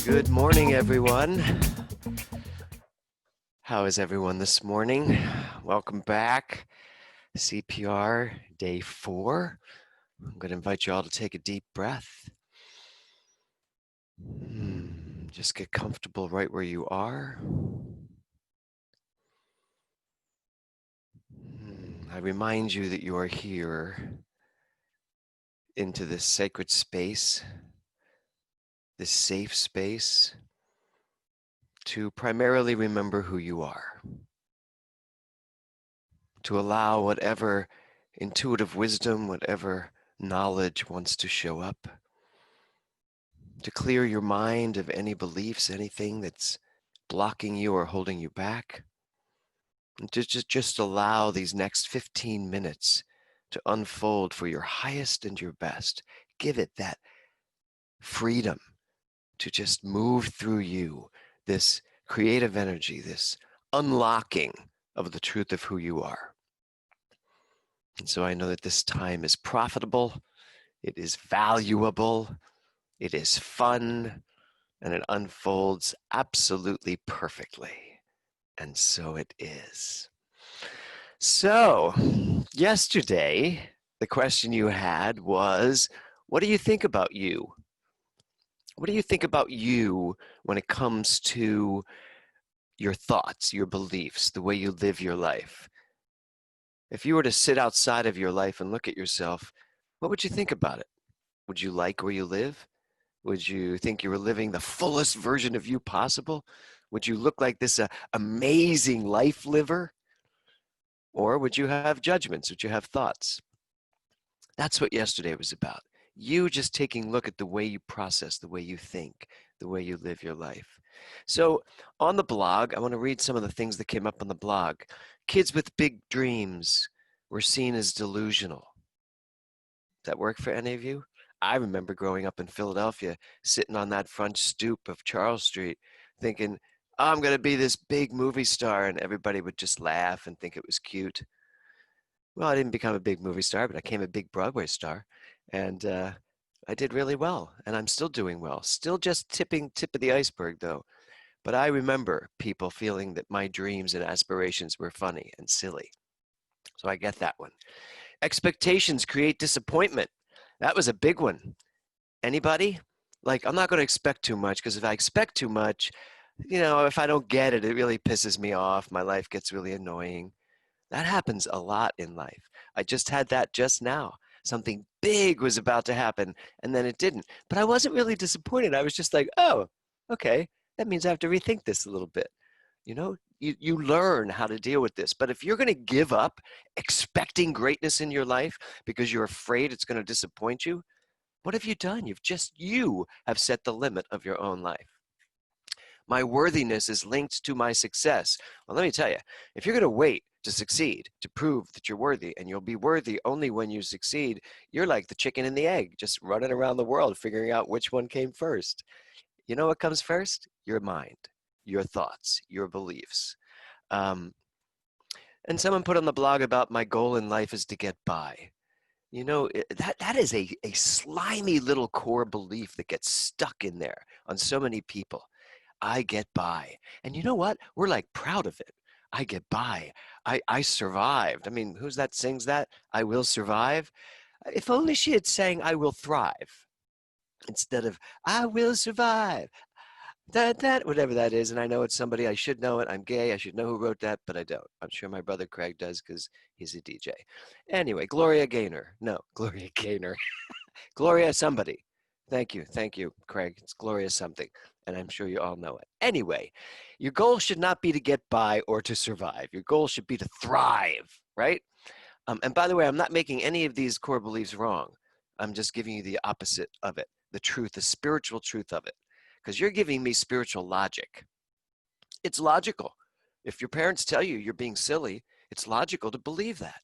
Good morning, everyone. How is everyone this morning? Welcome back. C.P.R. Day 4. I'm going to invite you all to take a deep breath. Just get comfortable right where you are. I remind you that you are here into this sacred space, this safe space, to primarily remember who you are, to allow whatever intuitive wisdom, whatever knowledge wants to show up, to clear your mind of any beliefs, anything that's blocking you or holding you back. And to just allow these next 15 minutes to unfold for your highest and your best. Give it that freedom to just move through you, this creative energy, this unlocking of the truth of who you are. And so I know that this time is profitable, it is valuable, it is fun, and it unfolds absolutely perfectly. And so it is. So, yesterday, the question you had was, what do you think about you? What do you think about you when it comes to your thoughts, your beliefs, the way you live your life? If you were to sit outside of your life and look at yourself, what would you think about it? Would you like where you live? Would you think you were living the fullest version of you possible? Would you look like this amazing life liver? Or would you have judgments? Would you have thoughts? That's what yesterday was about. You just taking a look at the way you process, the way you think, the way you live your life. So on the blog, I want to read some of the things that came up on the blog. Kids with big dreams were seen as delusional. Does that work for any of you? I remember growing up in Philadelphia, sitting on that front stoop of Charles Street, thinking, oh, I'm going to be this big movie star, and everybody would just laugh and think it was cute. Well, I didn't become a big movie star, but I became a big Broadway star, and I did really well, and I'm still doing well. Still just tip of the iceberg, though. But I remember people feeling that my dreams and aspirations were funny and silly. So I get that one. Expectations create disappointment. That was a big one. Anybody? Like, I'm not going to expect too much, because if I expect too much, if I don't get it, it really pisses me off. My life gets really annoying. That happens a lot in life. I just had that just now. Something big was about to happen, and then it didn't. But I wasn't really disappointed. I was just like, oh, okay, that means I have to rethink this a little bit. You learn how to deal with this. But if you're going to give up expecting greatness in your life because you're afraid it's going to disappoint you, what have you done? You have set the limit of your own life. My worthiness is linked to my success. Well, let me tell you, if you're going to wait to succeed, to prove that you're worthy, and you'll be worthy only when you succeed, you're like the chicken and the egg, just running around the world figuring out which one came first. You know what comes first? Your mind, your thoughts, your beliefs. And someone put on the blog about my goal in life is to get by. That is a slimy little core belief that gets stuck in there on so many people. I get by. And you know what? We're like proud of it. I get by. I survived. I mean, who's that sings that? I will survive. If only she had sang I will thrive instead of I will survive. That whatever that is, and I know it's somebody, I should know it. I'm gay. I should know who wrote that, but I don't. I'm sure my brother Craig does because he's a DJ. Anyway, Gloria Gaynor. No, Gloria Gaynor. Gloria somebody. Thank you, Craig. It's Gloria something, and I'm sure you all know it. Anyway, your goal should not be to get by or to survive. Your goal should be to thrive, right? And by the way, I'm not making any of these core beliefs wrong. I'm just giving you the opposite of it, the truth, the spiritual truth of it, because you're giving me spiritual logic. It's logical. If your parents tell you you're being silly, it's logical to believe that.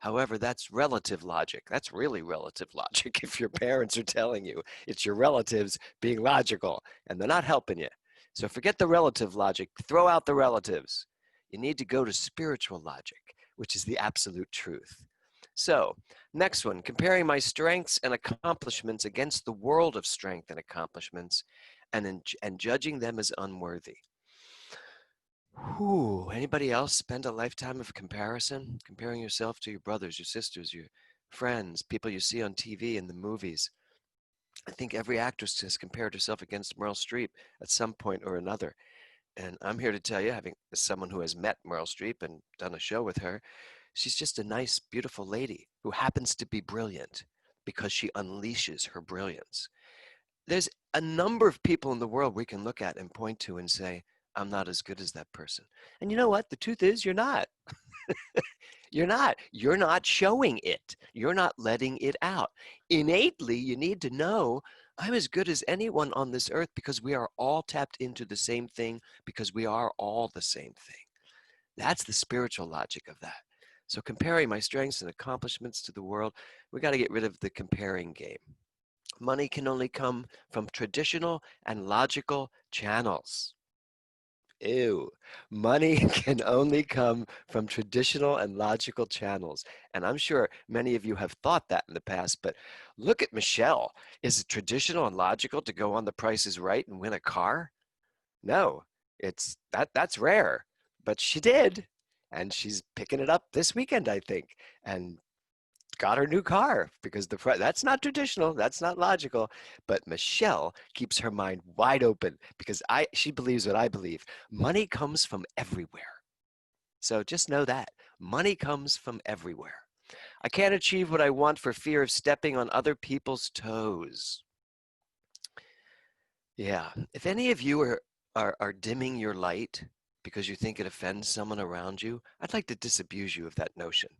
However, that's relative logic. That's really relative logic if your parents are telling you it's your relatives being logical and they're not helping you. So forget the relative logic. Throw out the relatives. You need to go to spiritual logic, which is the absolute truth. So, next one, comparing my strengths and accomplishments against the world of strength and accomplishments and judging them as unworthy. Whew, anybody else spend a lifetime of comparison? Comparing yourself to your brothers, your sisters, your friends, people you see on TV and the movies. I think every actress has compared herself against Meryl Streep at some point or another. And I'm here to tell you, having as someone who has met Meryl Streep and done a show with her, she's just a nice, beautiful lady who happens to be brilliant because she unleashes her brilliance. There's a number of people in the world we can look at and point to and say, I'm not as good as that person. And you know what? The truth is, you're not. You're not. You're not showing it. You're not letting it out. Innately, you need to know I'm as good as anyone on this earth because we are all tapped into the same thing because we are all the same thing. That's the spiritual logic of that. So comparing my strengths and accomplishments to the world, we got to get rid of the comparing game. Money can only come from traditional and logical channels. Ew. Money can only come from traditional and logical channels. And I'm sure many of you have thought that in the past, but look at Michelle. Is it traditional and logical to go on The Price is Right and win a car? No, that's rare. But she did. And she's picking it up this weekend, I think. And got her new car because that's not traditional, that's not logical, but Michelle keeps her mind wide open because she believes what I believe. Money comes from everywhere. So just know that money comes from everywhere. I can't achieve what I want for fear of stepping on other people's toes. Yeah, if any of you are dimming your light because you think it offends someone around you, I'd like to disabuse you of that notion.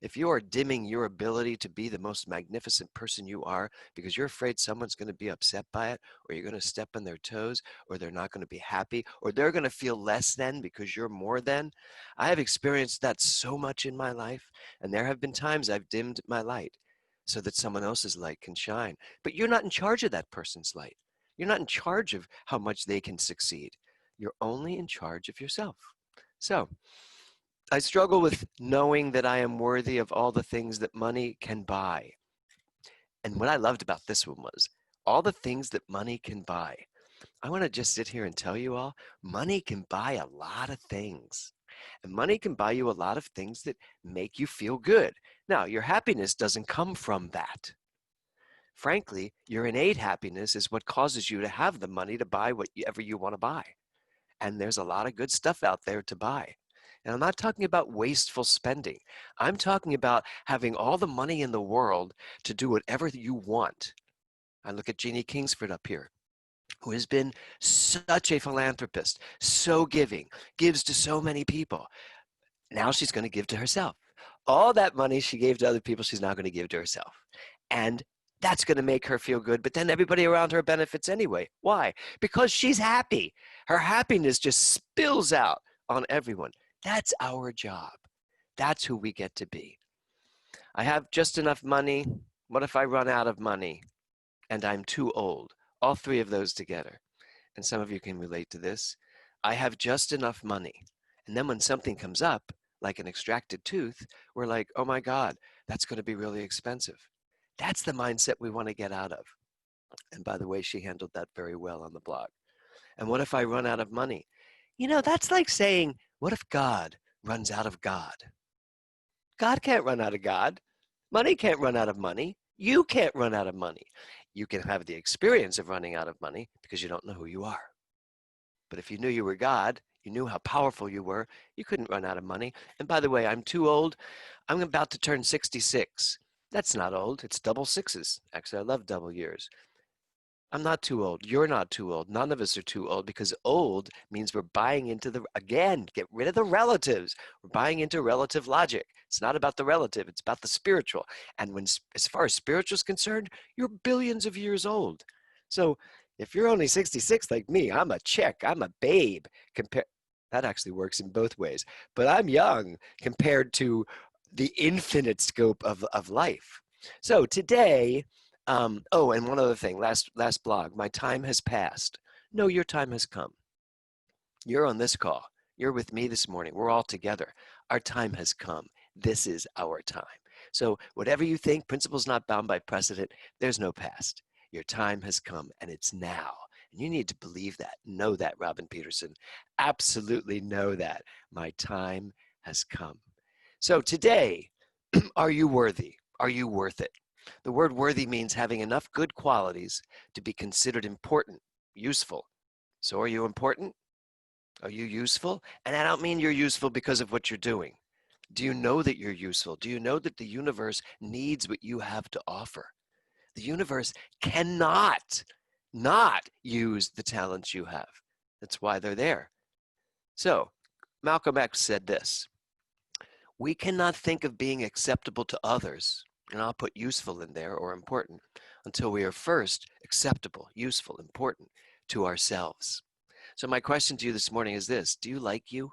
If you are dimming your ability to be the most magnificent person you are because you're afraid someone's going to be upset by it, or you're going to step on their toes, or they're not going to be happy, or they're going to feel less than because you're more than, I have experienced that so much in my life. And there have been times I've dimmed my light so that someone else's light can shine. But you're not in charge of that person's light. You're not in charge of how much they can succeed. You're only in charge of yourself. So, I struggle with knowing that I am worthy of all the things that money can buy. And what I loved about this one was all the things that money can buy. I want to just sit here and tell you all, money can buy a lot of things. And money can buy you a lot of things that make you feel good. Now, your happiness doesn't come from that. Frankly, your innate happiness is what causes you to have the money to buy whatever you want to buy. And there's a lot of good stuff out there to buy. And I'm not talking about wasteful spending. I'm talking about having all the money in the world to do whatever you want. I look at Jeannie Kingsford up here, who has been such a philanthropist, so giving, gives to so many people. Now she's going to give to herself. All that money she gave to other people, she's now going to give to herself. And that's going to make her feel good. But then everybody around her benefits anyway. Why? Because she's happy. Her happiness just spills out on everyone. That's our job. That's who we get to be. I have just enough money. What if I run out of money and I'm too old? All three of those together. And some of you can relate to this. I have just enough money. And then when something comes up, like an extracted tooth, we're like, oh my God, that's going to be really expensive. That's the mindset we want to get out of. And by the way, she handled that very well on the blog. And what if I run out of money? You know, that's like saying, what if God runs out of God? God can't run out of God. Money can't run out of money. You can't run out of money. You can have the experience of running out of money because you don't know who you are. But if you knew you were God, you knew how powerful you were, you couldn't run out of money. And by the way, I'm too old. I'm about to turn 66. That's not old. It's double sixes. Actually, I love double years. I'm not too old. You're not too old. None of us are too old because old means we're buying into again, get rid of the relatives. We're buying into relative logic. It's not about the relative, it's about the spiritual. And as far as spiritual is concerned, you're billions of years old. So if you're only 66 like me, I'm a chick, I'm a babe. That actually works in both ways. But I'm young compared to the infinite scope of life. So today, oh, and one other thing, last blog, my time has passed. No, your time has come. You're on this call. You're with me this morning. We're all together. Our time has come. This is our time. So whatever you think, principle's not bound by precedent. There's no past. Your time has come and it's now. And you need to believe that. Know that, Robin Peterson. Absolutely know that. My time has come. So today, are you worthy? Are you worth it? The word worthy means having enough good qualities to be considered important, useful. So are you important? Are you useful? And I don't mean you're useful because of what you're doing. Do you know that you're useful? Do you know that the universe needs what you have to offer? The universe cannot not use the talents you have. That's why they're there. So, Malcolm X said this: we cannot think of being acceptable to others, and I'll put useful in there or important, until we are first acceptable, useful, important to ourselves. So, my question to you this morning is this: do you like you?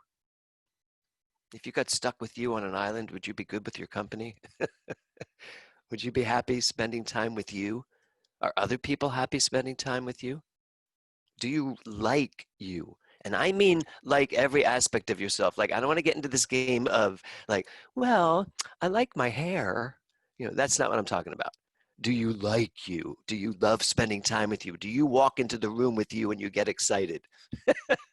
If you got stuck with you on an island, would you be good with your company? Would you be happy spending time with you? Are other people happy spending time with you? Do you like you? And I mean like every aspect of yourself. Like, I don't want to get into this game of like, well, I like my hair. That's not what I'm talking about. Do you like you? Do you love spending time with you? Do you walk into the room with you and you get excited?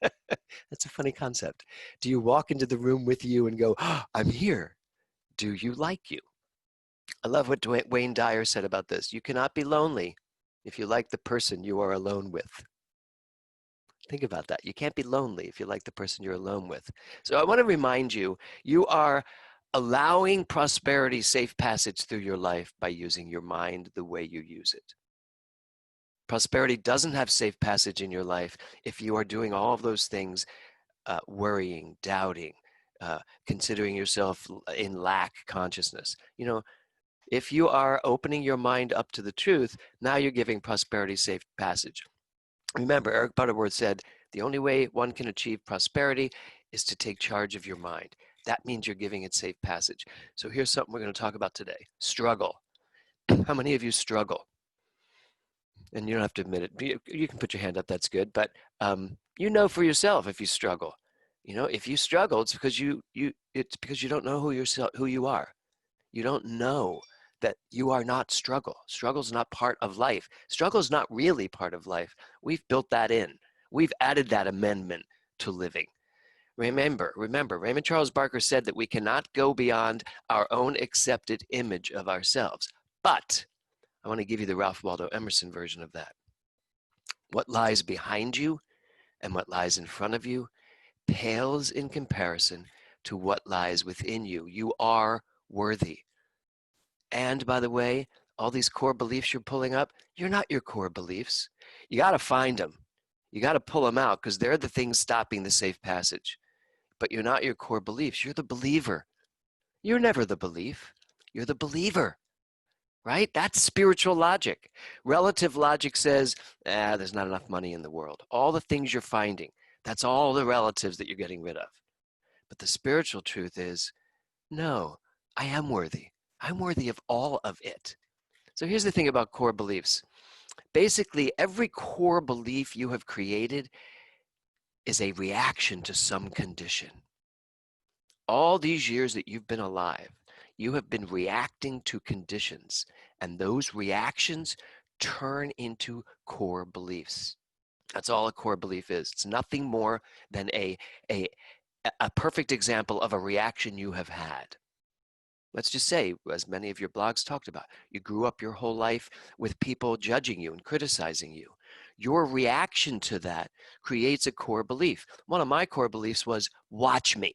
That's a funny concept. Do you walk into the room with you and go, oh, I'm here? Do you like you? I love what Wayne Dyer said about this. You cannot be lonely if you like the person you are alone with. Think about that. You can't be lonely if you like the person you're alone with. So I want to remind you, you are allowing prosperity safe passage through your life by using your mind the way you use it. Prosperity doesn't have safe passage in your life if you are doing all of those things, worrying, doubting, considering yourself in lack consciousness. If you are opening your mind up to the truth, now you're giving prosperity safe passage. Remember, Eric Butterworth said, the only way one can achieve prosperity is to take charge of your mind. That means you're giving it safe passage. So here's something we're going to talk about today: struggle. How many of you struggle? And you don't have to admit it. You can put your hand up. That's good. But you know for yourself if you struggle. If you struggle, it's because it's because you don't know who you are. You don't know that you are not struggle. Struggle is not part of life. Struggle is not really part of life. We've built that in. We've added that amendment to living. Remember, Raymond Charles Barker said that we cannot go beyond our own accepted image of ourselves. But I want to give you the Ralph Waldo Emerson version of that. What lies behind you and what lies in front of you pales in comparison to what lies within you. You are worthy. And by the way, all these core beliefs you're pulling up, you're not your core beliefs. You got to find them. You got to pull them out because they're the things stopping the safe passage. But you're not your core beliefs. You're the believer. You're never the belief. You're the believer, right? That's spiritual logic. Relative logic says, there's not enough money in the world. All the things you're finding, that's all the relatives that you're getting rid of. But the spiritual truth is, no, I am worthy. I'm worthy of all of it. So here's the thing about core beliefs. Basically, every core belief you have created is a reaction to some condition. All these years that you've been alive, you have been reacting to conditions, and those reactions turn into core beliefs. That's all a core belief is. It's nothing more than a perfect example of a reaction you have had. Let's just say, as many of your blogs talked about, you grew up your whole life with people judging you and criticizing you. Your reaction to that creates a core belief. One of my core beliefs was, watch me.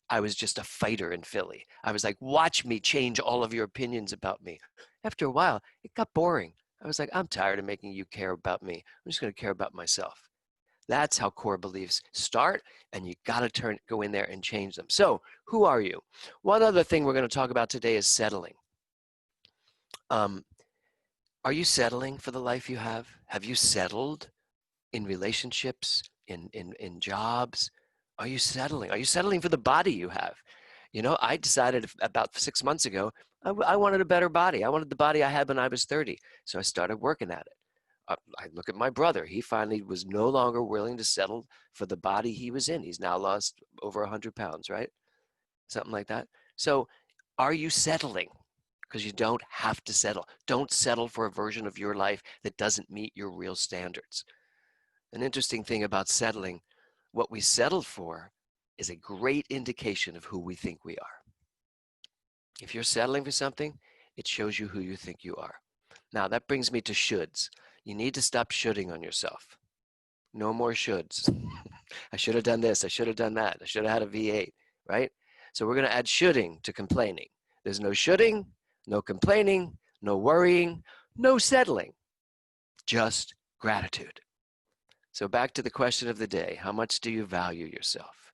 I was just a fighter in Philly. I was like, watch me change all of your opinions about me. After a while, it got boring. I was like, I'm tired of making you care about me. I'm just going to care about myself. That's how core beliefs start, and you got to go in there and change them. So, who are you? One other thing we're going to talk about today is settling. Are you settling for the life you have? Have you settled in relationships, in jobs? Are you settling? Are you settling for the body you have? I decided about 6 months ago, I wanted a better body. I wanted the body I had when I was 30. So I started working at it. I look at my brother. He finally was no longer willing to settle for the body he was in. He's now lost over 100 pounds, right? Something like that. So are you settling? because you don't have to settle. Don't settle for a version of your life that doesn't meet your real standards. An interesting thing about settling, what we settle for is a great indication of who we think we are. If you're settling for something, it shows you who you think you are. Now, that brings me to shoulds. You need to stop shoulding on yourself. No more shoulds. I should have done this. I should have done that. I should have had a V8, right? So we're going to add shoulding to complaining. There's no shoulding, no complaining, no worrying, no settling, just gratitude. So back to the question of the day. How much do you value yourself?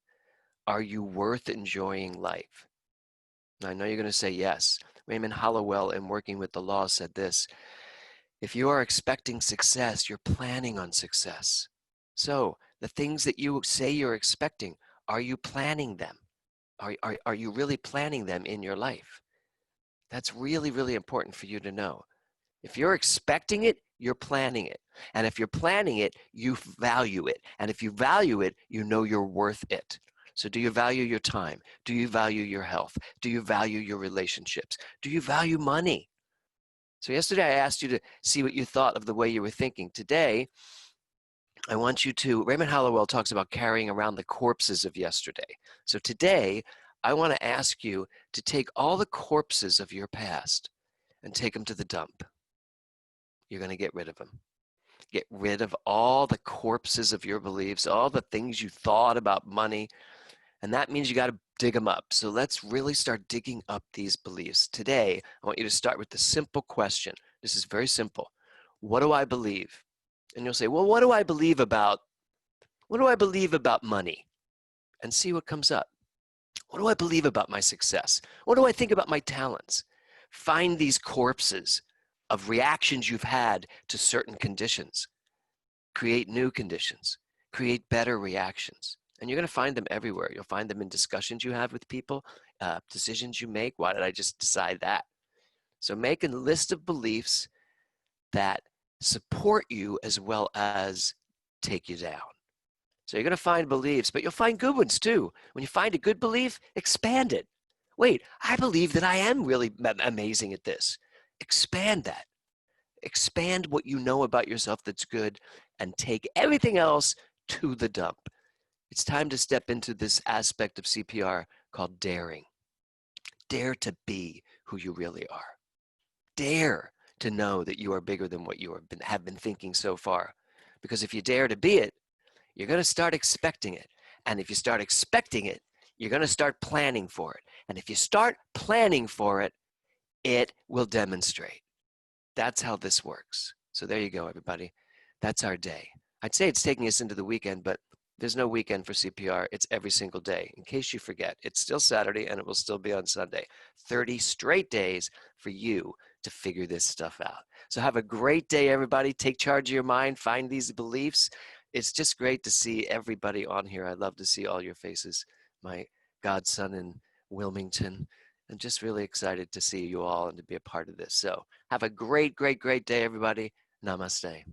Are you worth enjoying life? Now, I know you're going to say yes. Raymond Hollowell, in Working with the Law, said this: if you are expecting success, you're planning on success. So the things that you say you're expecting, are you planning them? Are you really planning them in your life? That's really, really important for you to know. If you're expecting it, you're planning it. And if you're planning it, you value it. And if you value it, you know you're worth it. So do you value your time? Do you value your health? Do you value your relationships? Do you value money? So yesterday I asked you to see what you thought of the way you were thinking. Today, I want you to, Raymond Hollowell talks about carrying around the corpses of yesterday. So today, I want to ask you to take all the corpses of your past and take them to the dump. You're going to get rid of them. Get rid of all the corpses of your beliefs, all the things you thought about money, and that means you got to dig them up. So let's really start digging up these beliefs. Today, I want you to start with the simple question. This is very simple. What do I believe? And you'll say, well, what do I believe about money? And see what comes up. What do I believe about my success? What do I think about my talents? Find these corpses of reactions you've had to certain conditions. Create new conditions. Create better reactions. And you're going to find them everywhere. You'll find them in discussions you have with people, decisions you make. Why did I just decide that? So make a list of beliefs that support you as well as take you down. So you're going to find beliefs, but you'll find good ones too. When you find a good belief, expand it. Wait, I believe that I am really amazing at this. Expand that. Expand what you know about yourself that's good and take everything else to the dump. It's time to step into this aspect of CPR called daring. Dare to be who you really are. Dare to know that you are bigger than what you have been thinking so far. Because if you dare to be it, you're going to start expecting it. And if you start expecting it, you're going to start planning for it. And if you start planning for it, it will demonstrate. That's how this works. So there you go, everybody. That's our day. I'd say it's taking us into the weekend, but there's no weekend for CPR. It's every single day. In case you forget, it's still Saturday and it will still be on Sunday. 30 straight days for you to figure this stuff out. So have a great day, everybody. Take charge of your mind. Find these beliefs. It's just great to see everybody on here. I love to see all your faces. My godson in Wilmington. I'm just really excited to see you all and to be a part of this. So have a great, great, great day, everybody. Namaste.